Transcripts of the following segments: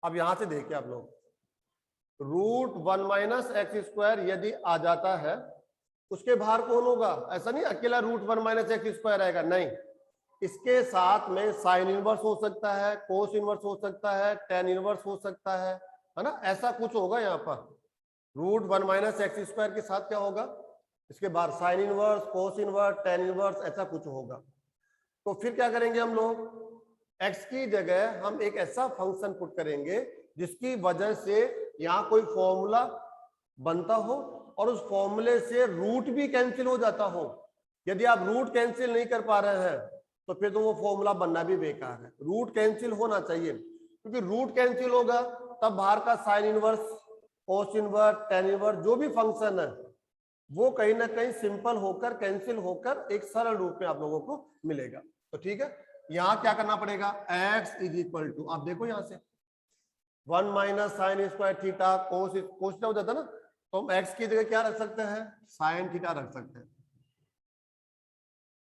अब यहां से देखिए आप लोग, √1 - यदि आ जाता है, उसके बाहर कौन होगा? ऐसा नहीं अकेला √1 - आएगा, नहीं, इसके साथ में साइन इनवर्स हो सकता है, कोस इनवर्स हो सकता है, टेन इनवर्स हो सकता है ना, ऐसा कुछ होगा यहाँ पर। √1 - के साथ क्या होगा? इसके बाहर sine inverse, cos inverse, tan inverse, ऐसा कुछ होगा। तो फिर क्या करेंगे हम लोग? x की जगह हम एक ऐसा फंक्शन पुट करेंगे जिसकी वजह से यहाँ कोई फॉर्मूला बनता हो और उस फॉर्मूले से रूट भी कैंसिल हो जाता हो। यदि आप रूट कैंसिल नहीं कर पा रहे हैं तो फिर तो वो फॉर्मूला बनना भी बेकार है। रूट कैंसिल होना चाहिए, क्योंकि रूट कैंसिल होगा तब बाहर का sine inverse, cos inverse, tan inverse जो भी फंक्शन है वो कहीं ना कहीं सिंपल होकर, कैंसिल होकर एक सरल रूप में आप लोगों को मिलेगा। तो ठीक है, यहां क्या करना पड़ेगा? x = आप देखो यहां से 1 - sin² कोस थीटा हो जाता ना, तो हम x की जगह क्या रख सकते हैं? sin थीटा रख सकते हैं,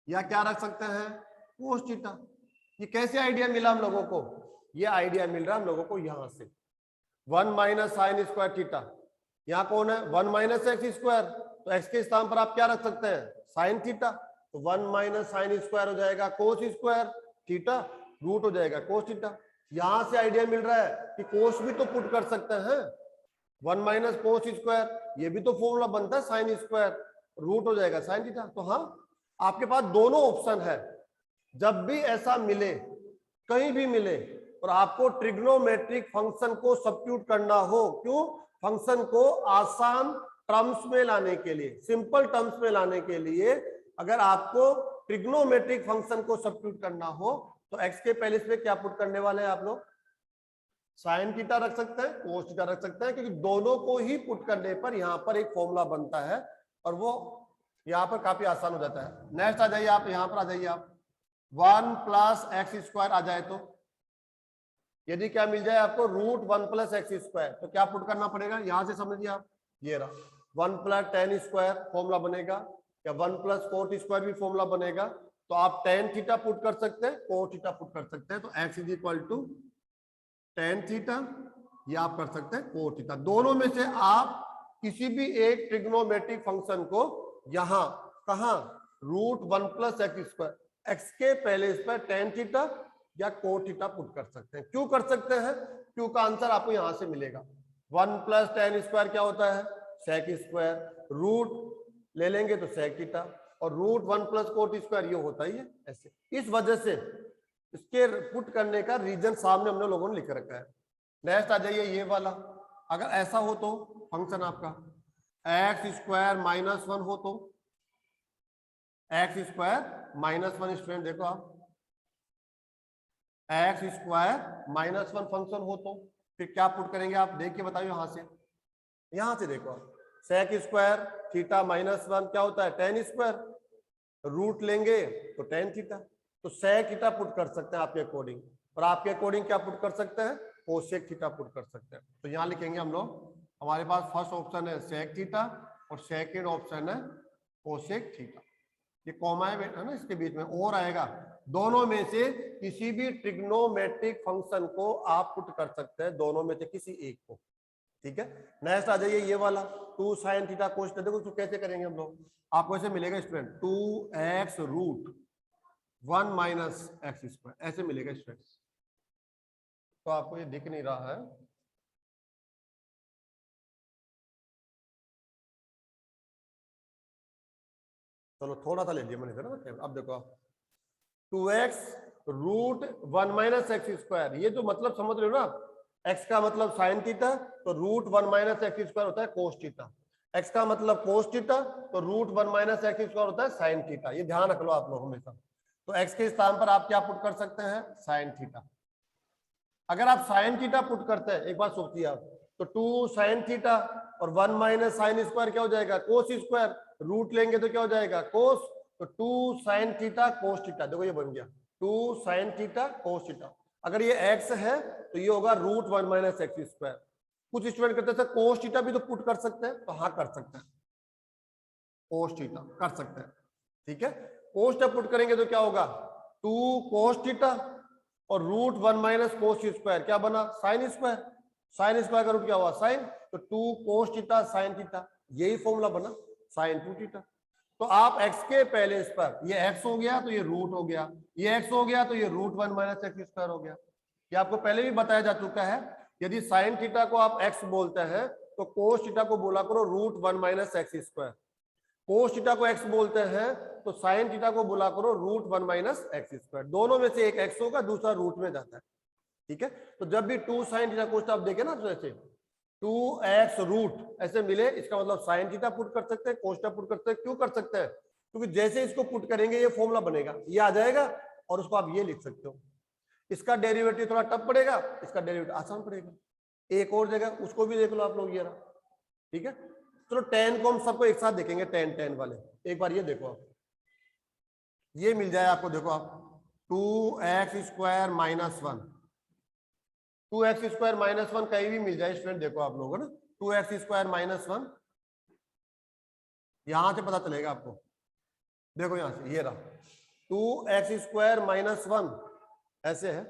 या क्या रख सकते हैं? Cos theta. ये कैसे आइडिया मिला हम लोगों को? ये आइडिया मिल रहा है हम लोगों को यहां से 1 - sin²θ। यहाँ कौन है? 1 - x², तो x के स्थान पर आप क्या रख सकते हैं? Sine theta. तो 1 - sin² हो जाएगा cos², थीटा रूट हो जाएगा cos थीटा। यहां से आइडिया मिल रहा है कि कोस भी तो पुट कर सकते हैं, 1 - cos², ये भी तो फॉर्मूला बनता है sin², रूट हो जाएगा sin थीटा। तो हाँ, आपके पास दोनों ऑप्शन है। जब भी ऐसा मिले, कहीं भी मिले, और आपको ट्रिग्नोमेट्रिक फंक्शन को सब्स्टिट्यूट करना हो, क्यों? फंक्शन को आसान टर्म्स में लाने के लिए, सिंपल टर्म्स में लाने के लिए, अगर आपको ट्रिग्नोमेट्रिक फंक्शन को सब्स्टिट्यूट करना हो तो x के पहले इस पे क्या पुट करने वाले हैं आप लोग? साइन थीटा रख सकते हैं, कोस थीटा रख सकते हैं, क्योंकि दोनों को ही पुट करने पर यहां पर एक फॉर्मूला बनता है और वो यहां पर काफी आसान हो जाता है। नेक्स्ट आ जाइए आप, यहां पर आ जाइए आप, 1 + x² आ जाए तो यदि क्या मिल जाए आपको? √1 + x², तो क्या पुट करना पड़ेगा? यहां से समझिए आप, ये रहा 1 + tan² फॉर्मूला बनेगा, या 1 + cot² भी फॉर्मूला बनेगा। तो आप tan थीटा पुट कर सकते हैं, cot थीटा पुट कर सकते हैं, तो x = tan थीटा, या आप कर सकते हैं cot थीटा। दोनों में से आप किसी भी एक ट्रिग्नोमेट्रिक फंक्शन को यहां कहां √1 + x², x के पहले इस पर tan थीटा या cot थीटा पुट कर सकते हैं। क्यों कर सकते हैं? क्यों का आंसर आपको यहां से मिलेगा। 1 + tan² क्या होता है? sec², रूट ले लेंगे तो sec थीटा, और √1 + cot² ये होता ही है ऐसे। इस वजह से इसके पुट करने का रीजन सामने हमने लोगों ने लिख रखा है। नेक्स्ट आ जाइए ये वाला, अगर ऐसा हो तो फंक्शन आपका x² - 1 हो तो, x² - 1 स्टूडेंट देखो आप, x² - 1 फंक्शन हो तो फिर क्या पुट करेंगे आप? देख के बताइए यहां से देखो आप, sec² थीटा -1 क्या होता है? tan², रूट लेंगे तो tan थीटा, तो sec थीटा पुट कर सकते हैं आपके अकॉर्डिंग, और आपके अकॉर्डिंग क्या पुट कर सकते हैं? cosec थीटा पुट कर सकते हैं। तो यहां लिखेंगे हम लोग, हमारे पास फर्स्ट ऑप्शन है sec थीटा और सेकेंड ऑप्शन है cosec थीटा। ये कॉमा है ना इसके बीच में, और आएगा। दोनों में से किसी भी ट्रिग्नोमेट्रिक फंक्शन को आप पुट कर सकते हैं, दोनों में से किसी एक को। ठीक है, नेक्स्ट आ जाइए ये वाला 2 sin थीटा cos थीटा। देखो इसको कैसे करेंगे हम लोग, आपको ऐसे मिलेगा स्टूडेंट 2x √1 - x², ऐसे मिलेगा स्टूडेंट। तो आपको ये दिख नहीं रहा है, चलो थोड़ा सा ले लिया मैंने ना। अब देखो 2x √1 - x², ये जो मतलब समझ रहे हो ना, x का मतलब साइन थीटा, तो √1 - x² होता है कोस थीटा। x का मतलब कोस थीटा, तो √1 - x² होता है साइन थीटा। ये ध्यान रख लो आप लोग हमेशा। तो x के स्थान पर आप क्या पुट कर सकते हैं? Sine theta. अगर आप साइन थीटा पुट करते हैं, एक बात सोचिए आप, तो 2 sin थीटा और 1 - sin² क्या हो जाएगा? cos², रूट लेंगे तो क्या हो जाएगा? कोस, तो 2 sin थीटा cos थीटा, देखो ये बन गया 2 sin थीटा cos थीटा। अगर ये x है तो ये होगा √1 - x²। कुछ स्टूडेंट कहते हैं cos थीटा भी तो पुट कर सकते हैं, तो हाँ कर सकते हैं, cos थीटा कर सकते हैं। ठीक है, cos थीटा पुट करेंगे तो क्या होगा? 2 cos थीटा और रूट 1 माइनस कोस स्क्वायर क्या बना, साइन स्क्वायर। साइन स्क्वायर का रूट क्या हुआ, साइन, तो 2 कोस थीटा साइन थीटा, यही फॉर्मूला बना साइन 2 थीटा। तो आप x के पहले इस पर ये x हो गया तो ये रूट हो गया, ये x हो गया तो ये रूट 1 माइनस एक्स स्क्वायर हो गया। ये आपको पहले भी बताया जा चुका है, यदि साइन थीटा को आप x बोलते हैं तो कोस थीटा को बोला करो root 1 minus x square. Cos theta को x बोलते हैं तो साइन थीटा को बोला करो रूट 1 माइनस एक्स स्क्वायर। दोनों में से एक x होगा, दूसरा रूट में जाता है, ठीक है। तो जब भी 2 साइन थीटा कोस आप देखे ना, तो ऐसे 2x रूट ऐसे मिले, इसका मतलब साइन थीटा पुट कर सकते हैं, कोस थीटा पुट कर सकते हैं। क्यों कर सकते हैं, क्योंकि जैसे इसको पुट करेंगे ये फॉर्मूला बनेगा, ये आ जाएगा और उसको आप ये लिख सकते हो। इसका डेरिवेटिव थोड़ा टफ पड़ेगा, इसका डेरिवेटिव आसान पड़ेगा। एक और जगह उसको भी देख लो आप लोग, ये रहा, ठीक है। चलो tan को हम सबको एक साथ देखेंगे, tan वाले एक बार ये देखो आप, ये मिल जाए आपको, देखो आप 2x square minus 1, 2x square minus 1 कहीं भी मिल जाए स्टूडेंट, देखो आप लोगों ना 2x स्क्वायर माइनस 1 यहां से पता चलेगा आपको, देखो यहां से ये रहा 2x स्क्वायर माइनस 1 ऐसे है।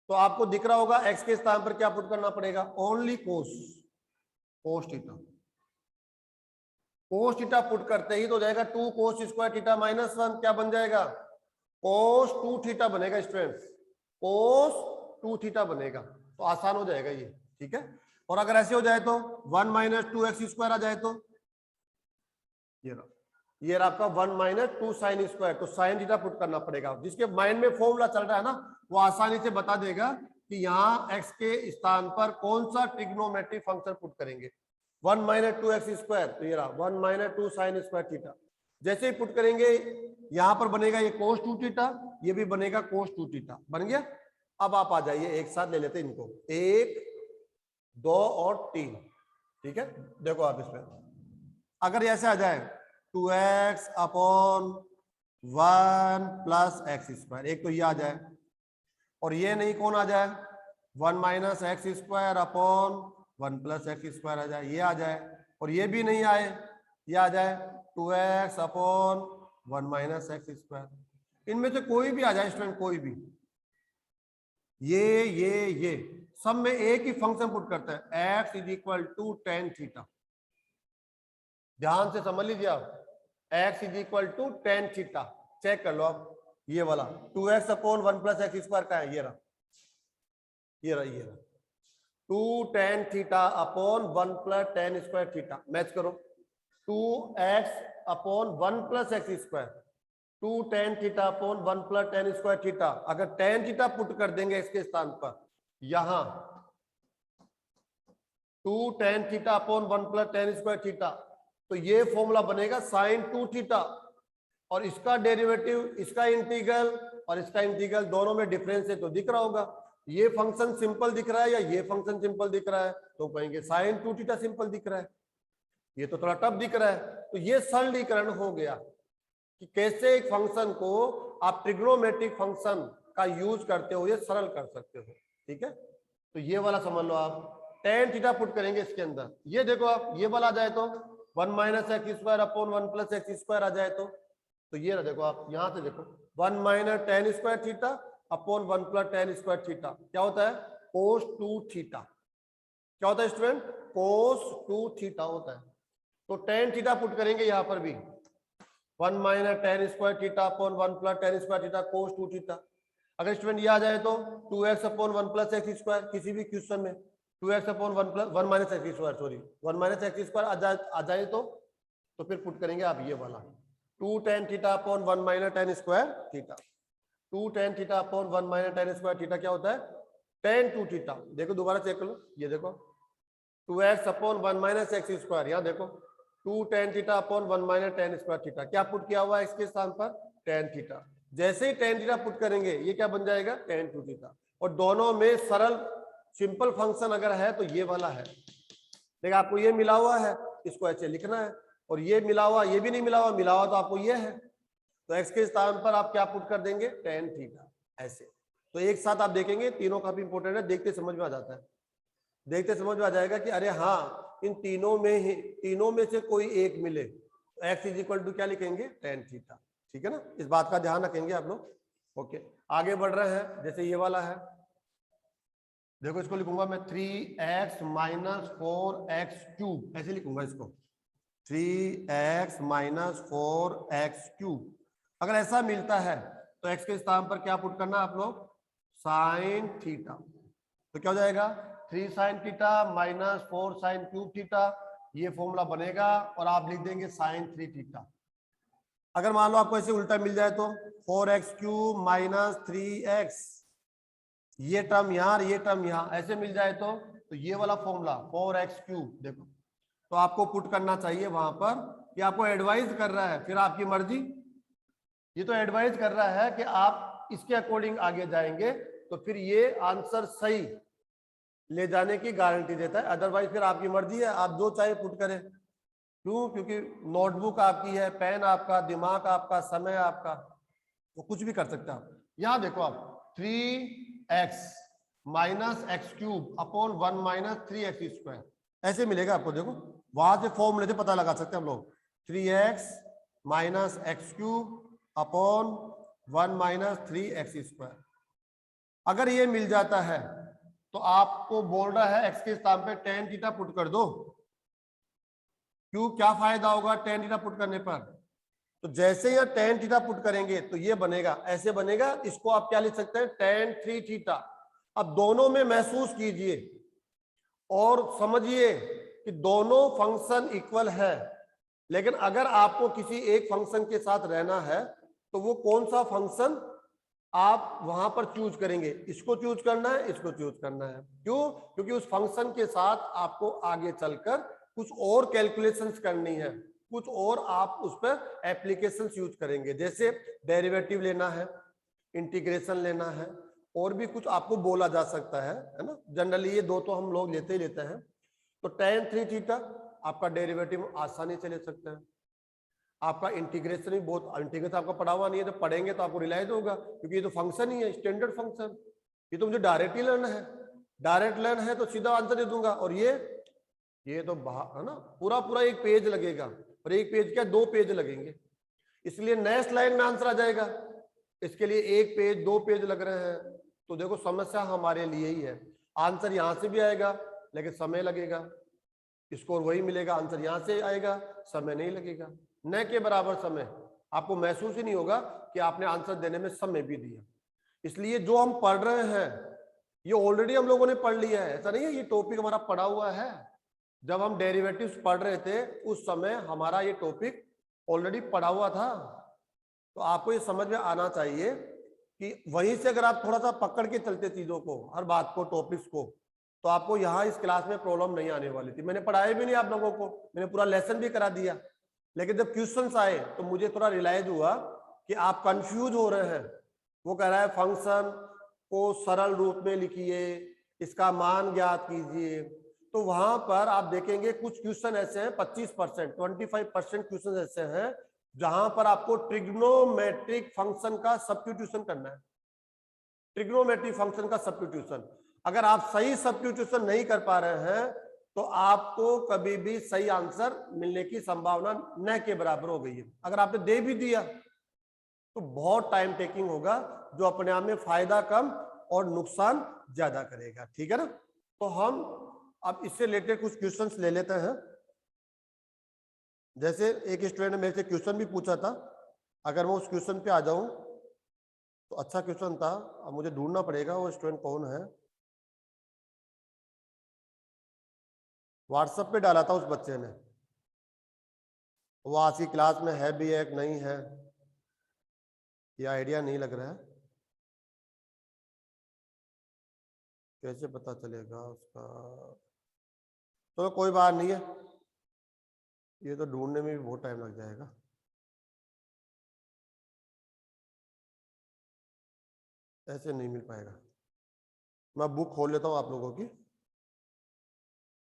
तो आपको दिख रहा होगा x के स्थान पर क्या पुट करना पड़ेगा, only cos theta. Cos theta put करते ही तो जाएगा 2 कोस स्क्वायर थीटा माइनस 1, क्या बन जाएगा, कोस 2 थीटा बनेगा स्टूडेंट, कोस 2 थीटा बनेगा। तो आसान हो जाएगा ये, ठीक है। और अगर ऐसे हो जाए तो 1 माइनस 2x स्क्वायर आ जाए तो ये रहा आपका 1 माइनस 2 साइन स्क्वायर, तो साइन थीटा पुट करना पड़ेगा। जिसके माइंड में फॉर्मूला चल रहा है ना, वो आसानी से बता देगा कि यहाँ x के स्थान पर कौन सा ट्रिग्नोमेट्रिक फंक्शन पुट करेंगे। 1 माइनस 2x स्क्वायर, तो ये रहा 1 माइनस 2 साइन स्क्वायर थीटा। जैसे ही पुट करेंगे यहां पर बनेगा ये कोस 2 थीटा, ये भी बनेगा कोस 2 थीटा, बन गया। अब आप आ जाइए एक साथ ले लेते हैं इनको, 1 2 और 3, ठीक है। देखो आप इसमें अगर ऐसे आ जाए 2x upon 1 plus X square, एक तो ये आ जाए, और ये नहीं कौन आ जाए 1 minus x square upon 1 plus X square आ जाए, ये आ जाए, और ये भी नहीं आए, ये आ जाए 2x upon 1 minus x square. इनमें से कोई भी आ जाए स्टूडेंट, कोई भी, ये सब में एक ही फंक्शन पुट करता है, x is equal to tan theta. ध्यान से समझ लीजिए आप, x is equal to tan theta, check कर लो आप, ये वाला 2x upon 1 plus X square का है, ये रहा 2 tan theta upon 1 plus ten square theta, match करो 2x upon 1 plus X square, 2 tan theta upon 1 plus ten square theta. अगर टेन थीटा पुट कर देंगे इसके स्थान पर, यहां 2 tan theta upon 1 plus ten square theta, तो ये फॉर्मूला बनेगा साइन 2 थीटा, और इसका डेरिवेटिव, इसका इंटीग्रल और इसका इंटीग्रल दोनों में डिफरेंस है, तो दिख रहा होगा ये फंक्शन सिंपल दिख रहा है या ये फंक्शन सिंपल दिख रहा है, तो कहेंगे साइन 2 थीटा सिंपल दिख रहा है, ये तो थोड़ा टफ दिख रहा है। तो ये सरलीकरण हो गया कि कैसे एक फंक्शन को आप ट्रिग्नोमेट्रिक फंक्शन का यूज करते हो ये सरल कर सकते हो, ठीक है। तो ये वाला समझ लो आप, टेन थीटा पुट करेंगे इसके अंदर, ये देखो आप, ये वाला आ जाए तो 1 minus x square upon 1 plus X square आ जाए तो ये ना देखो आप, यहां से देखो 1 minus tan square theta upon 1 plus ten square theta, क्या होता है कोस 2 थीटा। क्या होता है स्टूडेंट, कोस 2 थीटा होता है। तो टेन थीटा पुट करेंगे यहां पर भी, 1 minus tan square theta upon 1 plus ten square theta cos 2 theta. अगर स्टूडेंट ये आ जाए तो 2x upon 1 plus X square, किसी भी क्वेश्चन में 2x upon 1 plus 1 minus x square, sorry 1 minus x square आ जाए तो फिर पुट करेंगे आप ये वाला 2 tan theta upon 1 minus tan square theta. 2 tan theta upon 1 minus tan square theta क्या होता है, टेन 2 थीटा। देखो दोबारा चेक कर लो, ये देखो 2x upon 1 minus x square, यहाँ देखो 2 tan theta upon 1 minus tan square theta, क्या पुट किया हुआ है इसके स्थान पर, टेन थीटा। जैसे ही टेन थीटा पुट करेंगे ये क्या बन जाएगा, टेन 2 थीटा। और दोनों में सरल सिंपल फंक्शन अगर है तो ये वाला है, देखिए आपको ये मिला हुआ है, इसको ऐसे लिखना है, और ये मिला हुआ, ये भी नहीं मिला हुआ तो आपको ये है, तो x के स्थान पर आप क्या पुट कर देंगे, टेन थीटा, ऐसे। तो एक साथ आप देखेंगे, तीनों काफी इंपॉर्टेंट है, देखते समझ में आ जाता है, देखते समझ में आ जाएगा कि अरे हाँ इन तीनों में से कोई एक मिले, तो x इज इक्वल टू क्या लिखेंगे, टेन थीटा, ठीक है ना। इस बात का ध्यान रखेंगे आप लोग। ओके, आगे बढ़ रहे हैं। जैसे ये वाला है, देखो इसको लिखूंगा मैं 3x माइनस 4x क्यूब, ऐसे लिखूंगा इसको 3x माइनस 4x क्यूब। अगर ऐसा मिलता है तो x के स्थान पर क्या पुट करना आप लोग, साइन थीटा। तो क्या हो जाएगा, 3 sine theta minus 4 sine cube theta, ये फॉर्मूला बनेगा और आप लिख देंगे साइन 3 थीटा। अगर मान लो आपको ऐसे उल्टा मिल जाए तो 4x क्यूब माइनस 3x, ये टर्म यहाँ ये टर्म यहाँ ऐसे मिल जाए तो ये वाला फॉर्मूला 4x क्यूब, देखो तो आपको पुट करना चाहिए वहां पर। ये आपको एडवाइज कर रहा है, फिर आपकी मर्जी। ये तो एडवाइज कर रहा है कि आप इसके अकॉर्डिंग आगे जाएंगे तो फिर ये आंसर सही ले जाने की गारंटी देता है। अदरवाइज फिर आपकी मर्जी है, आप जो चाहे पुट करें। क्यों, क्योंकि नोटबुक आपकी है, पेन आपका, दिमाग आपका, समय आपका, वो कुछ भी कर सकते हैं आप। यहां देखो आप 3x minus x cube upon 1 minus 3x square, ऐसे मिलेगा आपको। देखो वहां से फॉर्मूले से पता लगा सकते हैं हम लोग, 3x minus x cube upon 1 minus 3x square. अगर ये मिल जाता है तो आपको बोल रहा है x के स्थान पे tan थीटा पुट कर दो। क्यों, क्या फायदा होगा tan थीटा पुट करने पर, तो जैसे यहाँ tan थीटा पुट करेंगे तो ये बनेगा, ऐसे बनेगा। इसको आप क्या लिख सकते हैं, tan 3 थीटा। अब दोनों में महसूस कीजिए और समझिए कि दोनों फंक्शन इक्वल है, लेकिन अगर आपको किसी एक फंक्शन के साथ रहना है तो वो कौन सा फंक्शन आप वहां पर चूज करेंगे, इसको चूज करना है, इसको चूज करना है। क्यों, क्योंकि उस फंक्शन के साथ आपको आगे चलकर कुछ और कैलकुलेशंस करनी है, कुछ और आप उस पर एप्लीकेशंस यूज करेंगे। जैसे डेरिवेटिव लेना है, इंटीग्रेशन लेना है, और भी कुछ आपको बोला जा सकता है ना। जनरली ये दो तो हम लोग लेते ही लेते हैं। तो tan 3 थीटा आपका डेरिवेटिव आसानी से ले सकते हैं। आपका इंटीग्रेशन भी बहुत, इंटीग्रेशन आपका पढ़ा हुआ नहीं है तो पढ़ेंगे तो आपको रियलाइज होगा, क्योंकि ये तो फंक्शन ही है, स्टैंडर्ड फंक्शन। ये तो मुझे डायरेक्ट ही लर्न है, डायरेक्ट लर्न है तो सीधा आंसर दे दूंगा। और ये तो है ना, पूरा पूरा एक पेज लगेगा, और एक पेज क्या, 2 पेज लगेंगे, इसलिए नेक्स्ट लाइन में आंसर आ जाएगा। इसके लिए 1 पेज 2 पेज लग रहे हैं, तो देखो समस्या हमारे लिए ही है। आंसर यहां से भी आएगा लेकिन समय लगेगा, स्कोर वही मिलेगा, आंसर यहां से आएगा, समय नहीं लगेगा। न के बराबर समय, आपको महसूस ही नहीं होगा कि आपने आंसर देने में समय भी दिया। इसलिए जो हम पढ़ रहे हैं ये ऑलरेडी हम लोगों ने पढ़ लिया है, ऐसा नहीं है, ये टॉपिक हमारा पढ़ा हुआ है। जब हम डेरिवेटिव्स पढ़ रहे थे उस समय हमारा ये टॉपिक ऑलरेडी पढ़ा हुआ था। तो आपको ये समझ में आना चाहिए कि वहीं से अगर आप थोड़ा सा पकड़ के चलते चीजों को, हर बात को, टॉपिक्स को, तो आपको यहाँ इस क्लास में प्रॉब्लम नहीं आने वाली थी। मैंने पढ़ाया भी नहीं आप लोगों को, मैंने पूरा लेसन भी करा दिया, लेकिन जब क्वेश्चंस आए तो मुझे थोड़ा रियलाइज हुआ कि आप कंफ्यूज हो रहे हैं। वो कह रहा है फंक्शन को सरल रूप में लिखिए, इसका मान ज्ञात कीजिए। तो वहां पर आप देखेंगे कुछ क्वेश्चन ऐसे हैं, 25%, 25% क्वेश्चन ऐसे हैं जहां पर आपको ट्रिग्नोमेट्रिक फंक्शन का सब्स्टिट्यूशन करना है। ट्रिग्नोमेट्रिक फंक्शन का सब्स्टिट्यूशन, अगर आप सही सब्स्टिट्यूशन नहीं कर पा रहे हैं तो आपको कभी भी सही आंसर मिलने की संभावना न के बराबर हो गई है। अगर आपने दे भी दिया तो बहुत टाइम टेकिंग होगा, जो अपने आप में फायदा कम और नुकसान ज्यादा करेगा। ठीक है ना। तो हम अब इससे रिलेटेड कुछ क्वेश्चंस ले लेते हैं। जैसे एक स्टूडेंट ने मेरे से क्वेश्चन भी पूछा था, अगर मैं उस क्वेश्चन पे आ जाऊं तो अच्छा क्वेश्चन था, अब मुझे ढूंढना पड़ेगा वो स्टूडेंट कौन है। व्हाट्सएप पे डाला था उस बच्चे ने, वो आज की क्लास में है भी है कि नहीं है ये आइडिया नहीं लग रहा है, कैसे पता चलेगा उसका। तो कोई बात नहीं है, ये तो ढूंढने में भी बहुत टाइम लग जाएगा। ऐसे नहीं मिल पाएगा। मैं बुक खोल लेता हूँ आप लोगों की,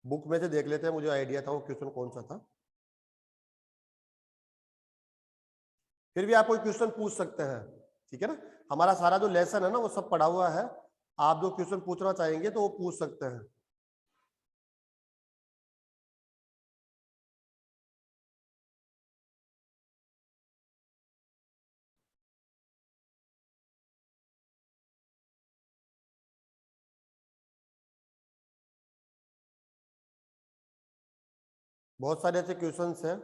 बुक में से देख लेते हैं, मुझे आइडिया था वो क्वेश्चन कौन सा था। फिर भी आप कोई क्वेश्चन पूछ सकते हैं, ठीक है ना। हमारा सारा जो लेसन है ना वो सब पढ़ा हुआ है, आप जो क्वेश्चन पूछना चाहेंगे तो वो पूछ सकते हैं। बहुत सारे ऐसे क्वेश्चंस हैं।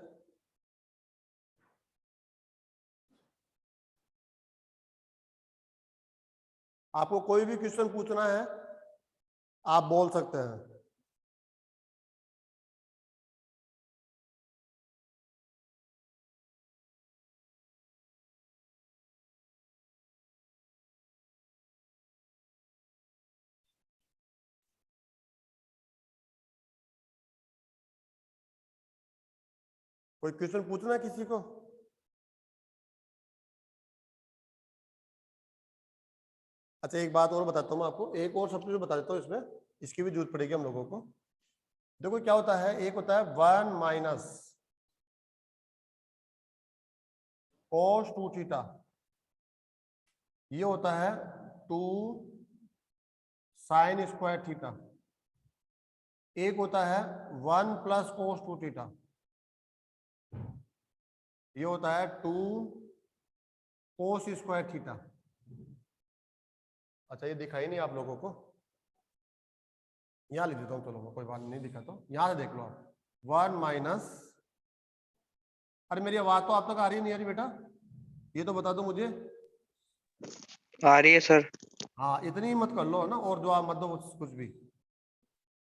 आपको कोई भी क्वेश्चन पूछना है आप बोल सकते हैं। कोई क्वेश्चन पूछना है किसी को? अच्छा एक बात और बताता हूँ आपको, एक और सब्जेक्ट बता देता हूँ, इसमें इसकी भी जरूरत पड़ेगी हम लोगों को। देखो क्या होता है, एक होता है 1 माइनस cos 2 थीटा, ये होता है 2 साइन स्क्वायर थीटा। एक होता है 1 प्लस कोस 2 थीटा, ये होता है 2 कोस स्क्वायर थीटा। अच्छा ये दिखाई नहीं आप लोगों को, यहां लिख देता हूं, चलो कोई बात नहीं दिखा तो यहां से देख लो आप। 1 माइनस, अरे मेरी आवाज तो आप तक आ रही है नहीं आ रही बेटा, ये तो बता दो मुझे। आ रही है सर। हाँ इतनी ही मत कर लो ना, और जो आप मत दो कुछ भी,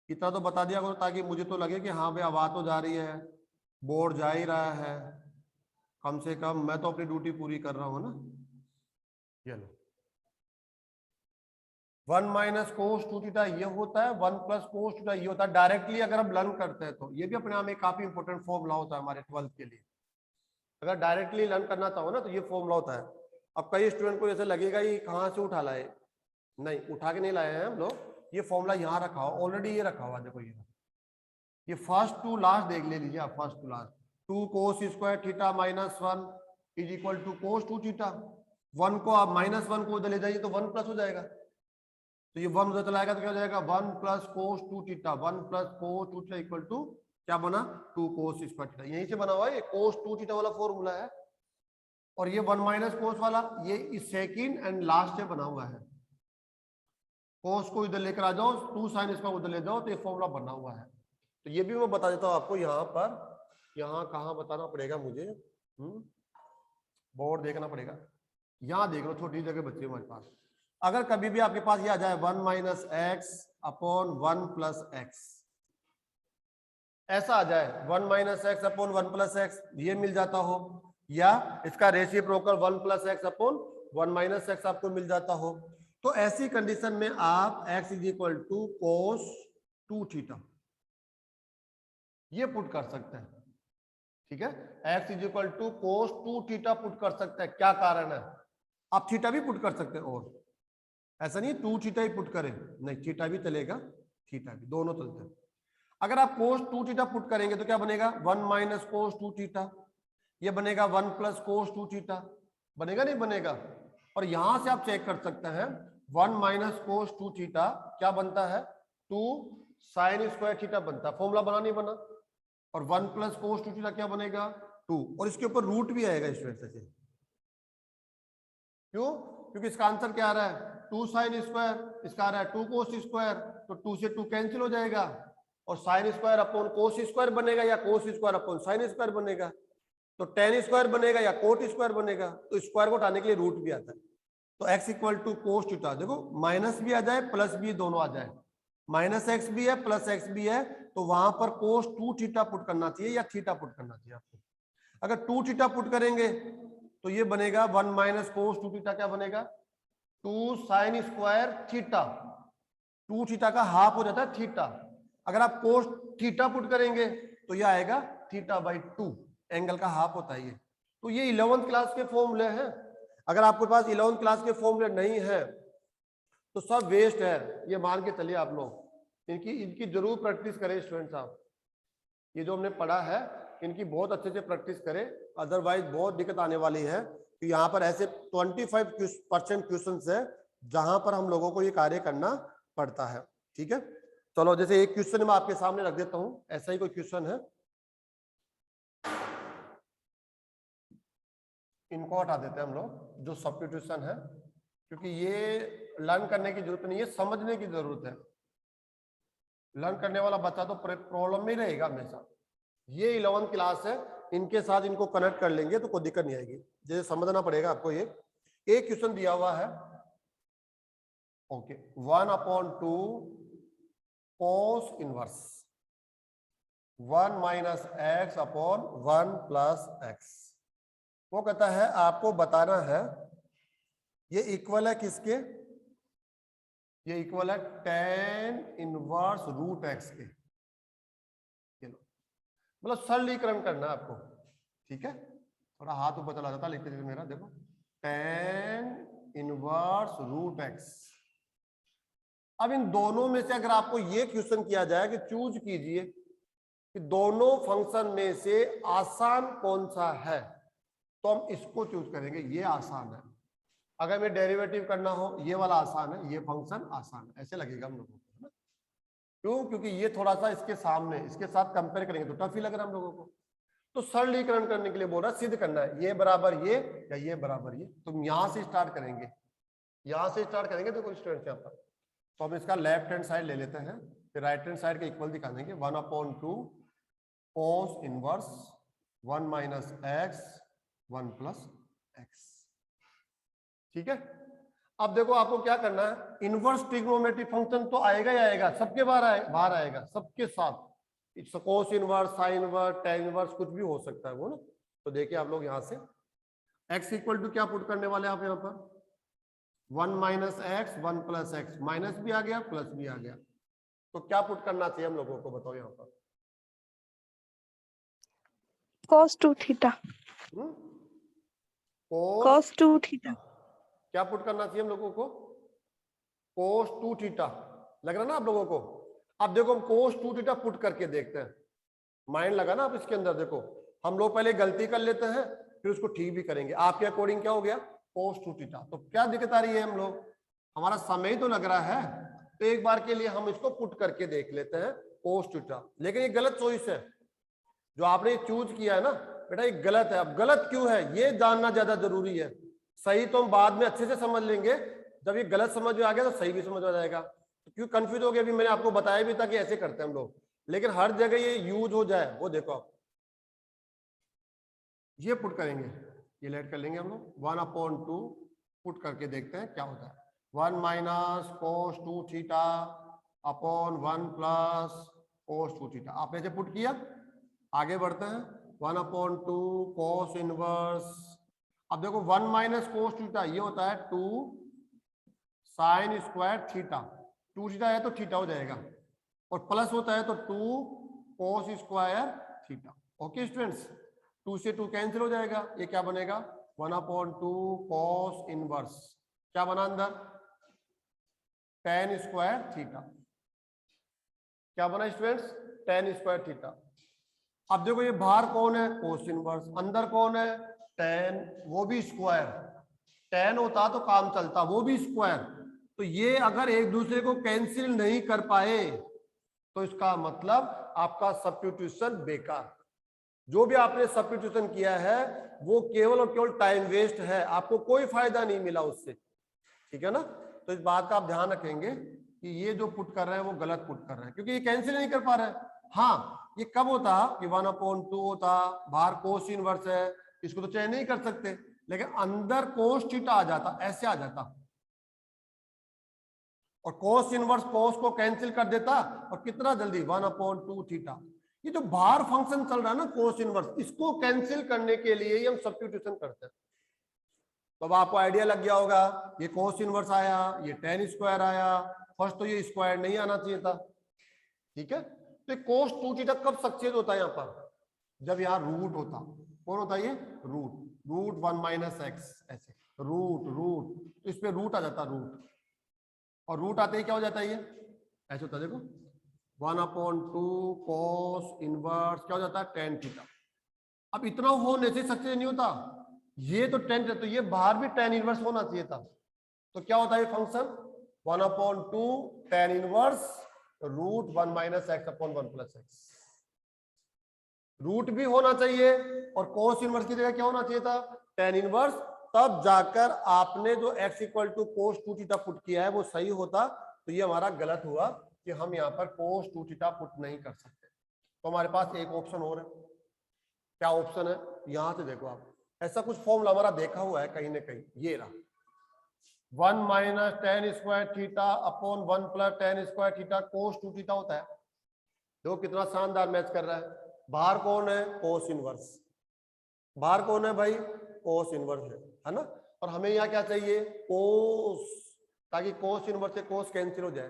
इतना तो बता दिया करो ताकि मुझे तो लगे कि हाँ भाई आवाज तो जा रही है, बोर्ड जा ही रहा है, कम से कम मैं तो अपनी ड्यूटी पूरी कर रहा हूँ ना। ये लो 1 माइनस कोस 2 थीटा ये होता है, 1 प्लस कोस थीटा ये होता है। डायरेक्टली अगर हम लर्न करते हैं तो ये भी अपने आप में काफी इंपॉर्टेंट फॉर्मूला होता है हमारे 12th के लिए। अगर डायरेक्टली लर्न करना चाहो ना तो ये फॉर्मूला होता है। अब कई स्टूडेंट को जैसे लगेगा ये कहाँ से उठा लाए, नहीं उठा के नहीं लाए हैं हम लोग, ये फॉर्मूला यहाँ रखा हुआ ऑलरेडी, ये रखा हुआ देखो, ये फर्स्ट टू लास्ट देख ले लीजिए आप, first to last. 2 cos square theta minus 1 is equal to cos 2 theta. 1 को आप -1 को उधर ले जाइए तो 1 प्लस हो जाएगा, तो ये 1 उधर चला आएगा तो क्या हो जाएगा 1 plus cos 2 theta, 1 plus cos 2 theta equal to क्या बना 2 कोस स्क्वायर थीटा। यहीं से बना हुआ है, ये कोस 2 थीटा वाला फॉर्मूला है। और ये 1 माइनस कोस वाला ये इस सेकंड एंड लास्ट से बना हुआ है। कोस को इधर लेकर आ जाओ, 2 साइन इसका उधर ले जाओ, तो ये फॉर्मूला बना हुआ है। तो ये भी मैं बता देता हूँ आपको यहाँ पर, यहाँ कहाँ बताना पड़ेगा मुझे, बोर्ड देखना पड़ेगा, यहाँ देख लो छोटी जगह बच्चे हमारे पास। अगर कभी भी आपके पास ये आ जाए 1 minus x upon 1 plus x, ऐसा आ जाए 1 minus x upon 1 plus x ये मिल जाता हो, या इसका reciprocal 1 plus x upon 1 minus x आपको मिल जाता हो, तो ऐसी कंडीशन में आप x is equal to cos 2 theta ये पुट कर सकते हैं। ठीक है, x is equal to cos 2 theta put कर सकते हैं। क्या कारण है, आप थीटा भी पुट कर सकते हैं, और ऐसा नहीं 2 थीटा ही पुट करें, नहीं थीटा भी चलेगा, थीटा भी, दोनों चलते हैं। अगर आप कोस 2 थीटा पुट करेंगे तो क्या बनेगा 1 माइनस कोस 2 थीटा, ये बनेगा 1 प्लस कोस 2 थीटा, बनेगा नहीं बनेगा। और यहां से आप चेक कर सकते हैं 1 माइनस कोस 2 थीटा क्या बनता है 2 साइन स्क्वायर थीटा बनता है, फॉर्मूला बना नहीं बना। और 1 प्लस कोस 2 थीटा क्या बनेगा 2, और इसके ऊपर रूट भी आएगा इस वजह से। क्यों, क्योंकि इसका आंसर क्या आ रहा है 2 साइन स्क्वायर, इसका आ रहा है 2 कोस स्क्वायर, तो 2 से 2 कैंसिल हो जाएगा, और sine square upon cos square बनेगा या cos square upon sine square बनेगा, तो टेन स्क्वायर बनेगा या कोट स्क्वायर बनेगा, तो स्क्वायर को हटाने के लिए रूट भी आता है। तो x equal to cos theta, देखो माइनस भी आ जाए प्लस भी दोनों आ जाए, माइनस एक्स भी है प्लस एक्स भी है, तो वहां पर कोस 2 थीटा पुट करना चाहिए या थीटा पुट करना चाहिए आपको। अगर 2 थीटा पुट करेंगे तो ये बनेगा 1 माइनस कोस 2 थीटा क्या बनेगा 2 साइन स्क्वायर थीटा, 2 थीटा का हाफ हो जाता है थीटा। अगर आप कोस थीटा पुट करेंगे तो ये आएगा थीटा बाई 2, एंगल का हाफ होता है ये। तो ये 11th क्लास के फॉर्मूले हैं। अगर आपके पास 11th क्लास के फॉर्मूले नहीं है तो सब वेस्ट है, ये मान के चलिए आप लोग। इनकी जरूर प्रैक्टिस करें स्टूडेंट साहब, ये जो हमने पढ़ा है इनकी बहुत अच्छे से प्रैक्टिस करें, अदरवाइज बहुत दिक्कत आने वाली है। कि यहाँ पर ऐसे 25% क्वेश्चन है जहां पर हम लोगों को ये कार्य करना पड़ता है। ठीक है, चलो जैसे एक क्वेश्चन मैं आपके सामने रख देता हूं, ऐसा ही कोई क्वेश्चन है, इनको हटा देते हैं हम लोग जो सब्स्टिट्यूशन है, क्योंकि ये लर्न करने की जरूरत नहीं है, समझने की जरूरत है। लर्न करने वाला बच्चा तो प्रॉब्लम में रहेगा हमेशा। ये 11th क्लास है, इनके साथ इनको कनेक्ट कर लेंगे तो कोई दिक्कत नहीं आएगी। जैसे समझना पड़ेगा आपको। ये एक क्वेश्चन दिया हुआ है, okay, 1/2 cos inverse 1 minus x upon 1 plus x. वो कहता है आपको बताना है ये इक्वल है किसके, ये इक्वल है tan इनवर्स रूट एक्स के। मतलब सरलीकरण करना है आपको, ठीक है। थोड़ा हाथ ऊपर चला जाता लिखते थे मेरा, देखो tan इनवर्स रूट एक्स। अब इन दोनों में से अगर आपको ये क्वेश्चन किया जाए कि चूज कीजिए कि दोनों फंक्शन में से आसान कौन सा है, तो हम इसको चूज करेंगे, ये आसान है। अगर मैं डेरिवेटिव करना हो, ये वाला आसान है, ये फंक्शन आसान है, ऐसे लगेगा हम लोगों को, है ना। क्यों? क्योंकि ये थोड़ा सा इसके सामने, इसके साथ कंपेयर करेंगे तो टफ ही लग रहा है हम लोगों को। तो सरलीकरण करने के लिए बोल रहा है, सिद्ध करना है ये बराबर ये या ये बराबर ये। तुम यहां से स्टार्ट करेंगे, यहां से स्टार्ट करेंगे। देखो स्टूडेंट्स यहाँ पर, तो हम इसका लेफ्ट हैंड साइड ले लेते हैं, फिर राइट हैंड साइड के इक्वल दिखा देंगे। 1/2 cos inverse 1 minus x 1 plus x, ठीक है। अब देखो आपको क्या करना है, इनवर्स ट्रिग्नोमेट्रिक फंक्शन तो आएगा ही आएगा, सबके बाहर आएगा सबके साथ। Cos inverse, sine inverse, tan inverse कुछ भी हो सकता है वो ना। तो देखिए आप लोग यहाँ से x इक्वल टू क्या पुट करने वाले आप यहाँ पर, 1 minus x 1 plus x, minus भी आ गया प्लस भी आ गया। तो क्या पुट करना चाहिए हम लोगों को, बताओ यहाँ पर। cos 2 theta. cos 2 थीटा क्या पुट करना चाहिए हम लोगों को, cos 2 थीटा। लग रहा ना आप लोगों को। अब देखो हम cos 2 थीटा पुट करके देखते हैं, माइंड लगा ना आप इसके अंदर। देखो हम लोग पहले गलती कर लेते हैं, फिर उसको ठीक भी करेंगे। आपके अकॉर्डिंग क्या हो गया, cos 2 थीटा। तो क्या दिक्कत आ रही है, हम लोग हमारा समय ही तो लग रहा है, तो एक बार के लिए हम इसको पुट करके देख लेते हैं cos 2 थीटा। लेकिन ये गलत चॉइस है जो आपने चूज किया है ना बेटा, ये गलत है। अब गलत क्यों है ये जानना ज्यादा जरूरी है। सही तो हम बाद में अच्छे से समझ लेंगे, जब ये गलत समझ में आ गया तो सही भी समझ में आ जाएगा। तो क्यों कंफ्यूज हो गया, अभी मैंने आपको बताया भी था कि ऐसे करते हैं हम लोग, लेकिन हर जगह ये यूज हो जाए वो देखो आप। ये पुट करेंगे, ये लेट कर लेंगे हम लोग, 1/2 पुट करके देखते हैं क्या होता है। 1 minus cos 2 theta upon 1 plus cos 2 theta. आपने जब पुट किया, आगे बढ़ते हैं। 1/2 cos इनवर्स, अब देखो 1 माइनस cos थीटा ये होता है 2 साइन स्क्वायर थीटा। 2 थीटा है तो थीटा हो जाएगा, और प्लस होता है तो 2 cos square theta. Okay students, 2 से 2 कैंसिल हो जाएगा, ये क्या बनेगा 1/2 cos इनवर्स, क्या बना अंदर tan स्क्वायर थीटा। क्या बना स्टूडेंट्स, tan स्क्वायर थीटा। अब देखो ये बाहर कौन है, cos इनवर्स, अंदर कौन है tan, वो भी स्क्वायर। tan होता तो काम चलता, वो भी स्क्वायर। तो ये अगर एक दूसरे को कैंसिल नहीं कर पाए तो इसका मतलब आपका सब्स्टिट्यूशन बेकार। जो भी आपने सब्स्टिट्यूशन किया है वो केवल और केवल टाइम वेस्ट है, आपको कोई फायदा नहीं मिला उससे, ठीक है ना। तो इस बात का आप ध्यान रखेंगे कि ये जो पुट कर रहे हैं वो गलत पुट कर रहे हैं, क्योंकि ये कैंसिल नहीं कर पा रहे हैं। हाँ ये कब होता कि 1/2 होता, बाहर cos इनवर्स है, इसको तो चेंज नहीं कर सकते, लेकिन अंदर cos थीटा आ जाता, ऐसे आ जाता, और cos इनवर्स cos को कैंसिल कर देता, और कितना जल्दी 1/2 थीटा। ये जो बाहर फंक्शन चल रहा है ना cos इनवर्स, इसको कैंसिल करने के लिए ही हम सब्स्टिट्यूशन करते हैं। तो अब आपको आइडिया लग गया होगा, ये cos इनवर्स आया, ये tan स्क्वायर आया, फर्स्ट तो ये स्क्वायर नहीं आना चाहिए था, ठीक है। तो cos 2 थीटा कब सक्सेस होता है यहाँ पर, जब यहाँ रूट होता। कौन होता है ये, रूट 1 माइनस एक्स, ऐसे रूट, तो इस पे रूट आ जाता, रूट, और रूट आते ही क्या हो जाता है ये ऐसे होता है। देखो 1/2 cos इनवर्स क्या हो जाता है tan थीटा। अब इतना होने से सक्सेस नहीं होता, ये तो tan, तो ये बाहर भी tan इनवर्स होना चाहिए था। तो क्या होता है function 1/2 tan inverse root 1 minus x upon 1 plus x. Root भी होना चाहिए और cos इनवर्स की जगह क्या होना चाहिए था, tan इनवर्स। तब जाकर आपने जो x equal to cos 2 theta put किया है वो सही होता। तो ये हमारा गलत हुआ कि हम यहाँ पर cos 2 थीटा पुट नहीं कर सकते। तो हमारे पास एक ऑप्शन और है। क्या ऑप्शन है? यहां से देखो आप, ऐसा कुछ फॉर्मूला हमारा देखा हुआ है कहीं ना कहीं, ये रहा 1 minus tan square theta upon 1 plus ten square theta cos 2 theta होता है। देखो कितना शानदार मैच कर रहा है। बाहर कौन है? Cos inverse. बाहर कौन है भाई? कोस इनवर्स है ना। और हमें यहाँ क्या चाहिए? कोस, ताकि कोस इनवर्स से कोस कैंसिल हो जाए।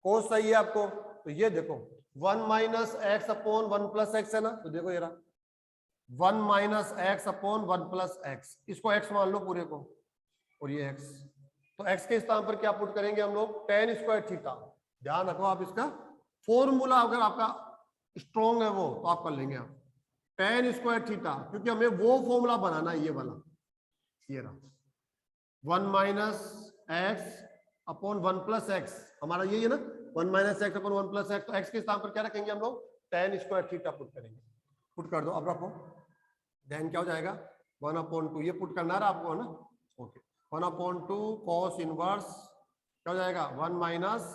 कोस चाहिए आपको, तो ये देखो 1 minus x upon 1 plus x है ना, तो देखो ये रहा 1 minus x upon 1 plus x, इसको एक्स मान लो पूरे को, और ये एक्स। तो एक्स के स्थान पर क्या पुट करेंगे हम लोग? Ten square theta. ध्यान रखो आप, इसका फॉर्मूला अगर आपका स्ट्रॉन्ग है वो तो आप कर लेंगे आप टेन स्क्वायर थीटा, क्योंकि हमें वो फॉर्मूला बनाना है, ये वाला, ये रहा 1 minus x upon 1 plus x, हमारा यही है ना 1 minus x upon 1 plus x. तो एक्स के स्थान पर क्या रखेंगे हम लोग? टेन स्क्वायर थीटा पुट करेंगे। पुट कर दो, अब रखो, देन क्या हो जाएगा 1 अपॉन 2, ये पुट करना है आपको है ना, ओके 1 अपॉन 2 कॉस इनवर्स क्या हो जाएगा 1 minus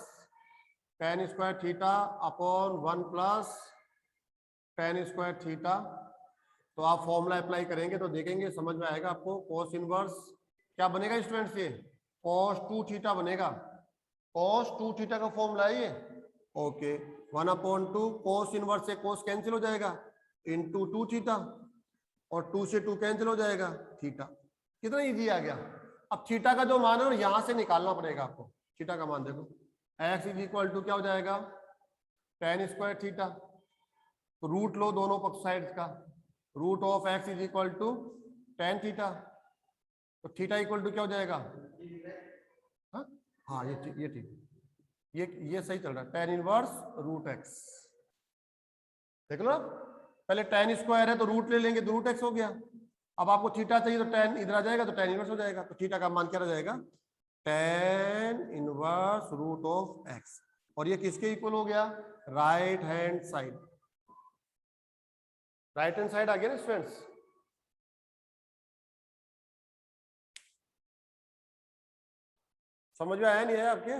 tan square theta upon 1 plus ten square theta. तो आप फॉर्मूला अप्लाई करेंगे तो देखेंगे समझ में आएगा आपको। कॉस इनवर्स क्या बनेगा स्टूडेंट्स? ये कॉस 2 थीटा बनेगा। कॉस 2 थीटा का फॉर्मूला है ये, ओके 1 अपॉन 2 कॉस इनवर्स से कॉस कैंसिल हो जाएगा इनटू 2 थीटा, और 2 से 2 कैंसिल हो जाएगा थीटा। कितना इजी आ गया। अब थीटा का जो मान है यहां से निकालना पड़ेगा आपको। थीटा का मान देखो, एक्स इज इक्वल टू क्या हो जाएगा टेन स्क्वायर थीटा, तो रूट लो दोनों पक्ष साइड का, root of x is equal to tan theta, तो थीटा इक्वल टू क्या हो जाएगा? हाँ ये ठीक, ये सही चल रहा है, टेन इनवर्स रूट एक्स। देख लो, पहले टेन स्क्वायर है तो रूट ले लेंगे, तो रूट एक्स हो गया। अब आपको थीटा चाहिए तो टेन इधर आ जाएगा, तो टेन इनवर्स हो जाएगा। तो थीटा का मान क्या रह जाएगा? Tan inverse root of X. और ये किसके इक्वल हो गया? Right hand side. Right hand side आ गया ना स्टूडेंट्स। समझ में आया नहीं है आपके?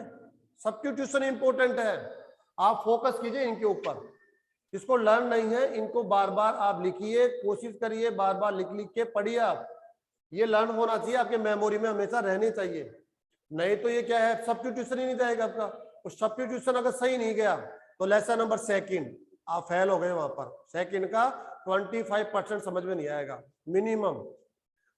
सब्स्टिट्यूशन इंपॉर्टेंट है, आप फोकस कीजिए इनके ऊपर। इसको लर्न नहीं है, इनको बार बार आप लिखिए, कोशिश करिए, बार बार लिख लिख के पढ़िए आप। ये लर्न होना चाहिए आपके मेमोरी में, हमेशा रहनी चाहिए। नहीं तो ये क्या है, सब्स्टिट्यूशन ही नहीं जाएगा आपका। तो सब्स्टिट्यूशन अगर सही नहीं गया तो लेसन नंबर सेकंड आप फेल हो गए वहां पर। सेकंड का 25% समझ में नहीं आएगा मिनिमम,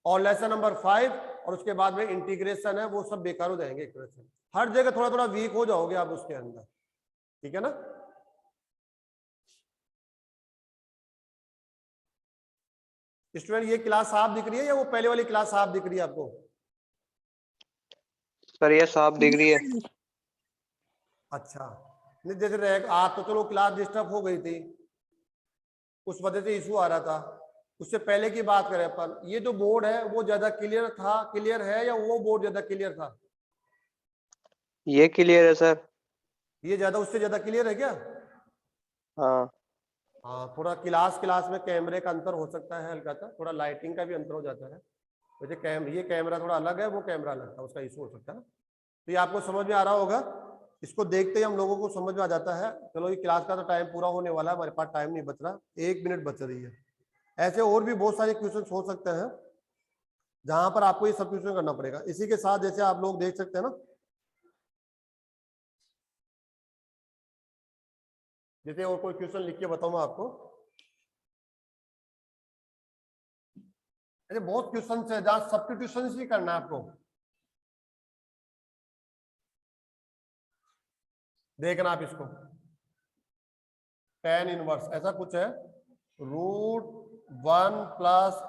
और लेसन नंबर 5 और उसके बाद में इंटीग्रेशन है, वो सब बेकार हो जाएंगे इक्वेशन। हर जगह थोड़ा थोड़ा वीक हो जाओगे आप उसके अंदर, ठीक है ना। स्टूडेंट ये क्लास साफ दिख रही है या वो पहले वाली क्लास साफ दिख रही है आपको? सर ये साफ दिख रही है। अच्छा, नहीं जैसे रह आज तो चलो क्लास डिस्टर्ब हो गई थी, उस वजह से इशू आ रहा था। उससे पहले की बात करें अपन, ये जो बोर्ड है वो ज्यादा क्लियर था, क्लियर है, या वो बोर्ड ज्यादा क्लियर था? ये क्लियर है सर। ये ज्यादा, उससे ज्यादा क्लियर है क्या? हाँ हाँ, थोड़ा क्लास क्लास में कैमरे का अंतर हो सकता है हल्का सा, थोड़ा लाइटिंग का भी अंतर हो जाता है। वैसे ये कैमरा थोड़ा अलग है, वो कैमरा अलग था, उसका इशू हो सकता है ना। तो ये आपको समझ में आ रहा होगा, इसको देखते ही हम लोगों को समझ में आ जाता है। चलो ये क्लास का तो टाइम पूरा होने वाला है, हमारे पास टाइम नहीं बच रहा, 1 मिनट बच रही है। ऐसे और भी बहुत सारे क्वेश्चन हो सकते हैं जहां पर आपको ये सब्स्टिट्यूशन करना पड़ेगा। इसी के साथ जैसे आप लोग देख सकते हैं ना, जैसे और कोई क्वेश्चन लिख के बताऊंगा आपको। ऐसे बहुत क्वेश्चन है जहां सब्स्टिट्यूशन ही करना है आपको। देखना आप इसको, टेन इनवर्स ऐसा कुछ है, रूट 1 प्लस